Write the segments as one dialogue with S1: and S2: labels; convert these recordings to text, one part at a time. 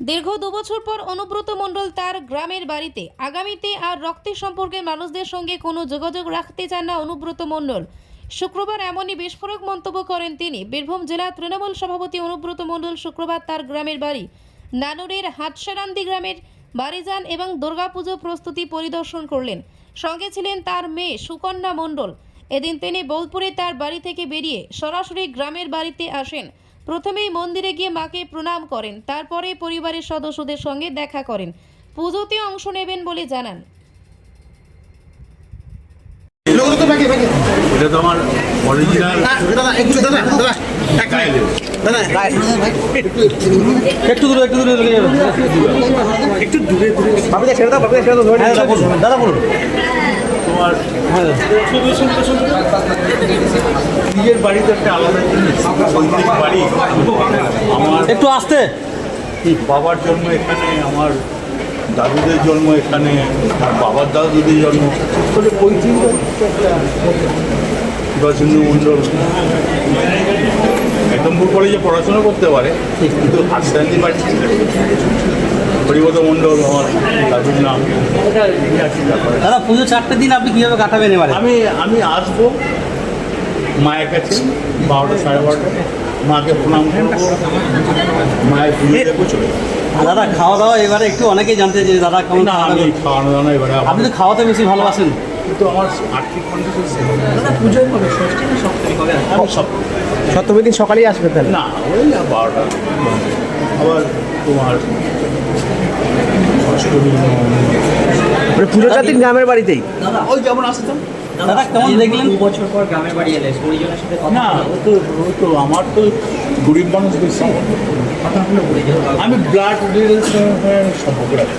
S1: দীর্ঘ 2 বছর পর অনুব্রত মণ্ডল তার গ্রামের বাড়িতে। আগামীতে আর রক্তের সম্পর্কের মানুষদের সঙ্গে কোনো যোগাযোগ রাখতে চান না অনুব্রত মণ্ডল। শুক্রবার এমনই বিস্ফোরক মন্তব্য করেন তিনি। বীরভূম জেলা তৃণমূল সভাপতি অনুব্রত মণ্ডল শুক্রবার তার গ্রামের বাড়ি নানুরের হাটসারান্দি গ্রামের বাড়ি যান এবং দুর্গাপুজো প্রস্তুতি পরিদর্শন করলেন। সঙ্গে ছিলেন তার মেয়ে সুকন্যা মণ্ডল। এদিন তিনি বোলপুরে তার বাড়ি থেকে বেরিয়ে সরাসরি গ্রামের বাড়িতে আসেন। প্রথমেই মন্দিরে গিয়ে মাকে প্রণাম করেন, তারপরে পরিবারের সদস্যদের সঙ্গে দেখা করেন। পুজোতে অংশ নেবেন বলে জানান।
S2: এটা তো আমার অরিজিনাল
S3: একটু দূরে
S2: একটু দূরে
S3: দাদা বলুন।
S2: তোমার নিজের বাড়িতে একটা আলাদা জিনিস, পৈতৃক বাড়ি। আমার
S3: একটু আসতে।
S2: বাবার জন্ম এখানে, আমার দাদুদের জন্ম এখানে, আমার বাবার দাদুদের জন্ম, বলে পৈতৃক রজনী মণ্ডল একদমপুর কলেজে পড়াশোনা করতে পারে, কিন্তু হাটসারান্দি বাড়ি হরিপদ মণ্ডল আমার দাদুর নাম।
S3: দাদা পুজো 4টে দিন আপনি কীভাবে কাটাবেন এবারে?
S2: আমি আসবো মায়ের কাছে 12টা 12:30, মাকে প্রণাম করবো, মায়ের পুজো দেখবো, চলে যাবো।
S3: দাদা খাওয়া দাওয়া এবারে একটু অনেকেই জানতে যে দাদা কেমন
S2: না, আমি খাওয়ানো দাওয়ানো এবারে
S3: আপনি তো খাওয়াতে বেশি ভালোবাসেন।
S2: কিন্তু আমার আর্থিক কন্ডিশন
S3: দাদা পুজো হবে ষষ্ঠী না সপ্তমী হবে?
S2: আমি সব
S4: সপ্তমী দিন সকালেই আসবে তাহলে?
S2: না, ওই 12টা। আবার তোমার অষ্টমী,
S4: মানে পুজো 4 দিন গ্রামের বাড়িতেই?
S3: দাদা
S2: ওই যেমন আসতাম।
S3: দাদা কেমন দেখলেন?
S5: 2 বছর পর গ্রামের বাড়ি এলে পরিজনের সাথে কথা
S2: না, ও তো আমার তো গরিব মানুষ বেশি,
S5: হলো পরিজন।
S2: আমি ব্লাড সম্পর্ক রাখি।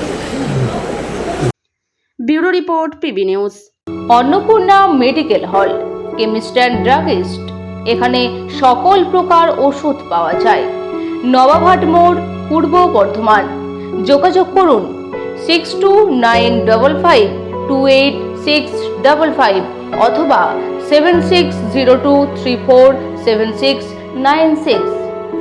S6: Bureau report PB news. Annapurna medical hall, chemist and druggist. এখানে সকল প্রকার ওষুধ পাওয়া যায়। নবাবহাট মোড়, পূর্ব বর্ধমান। যোগাযোগ করুন 6295528655 অথবা 7602347696।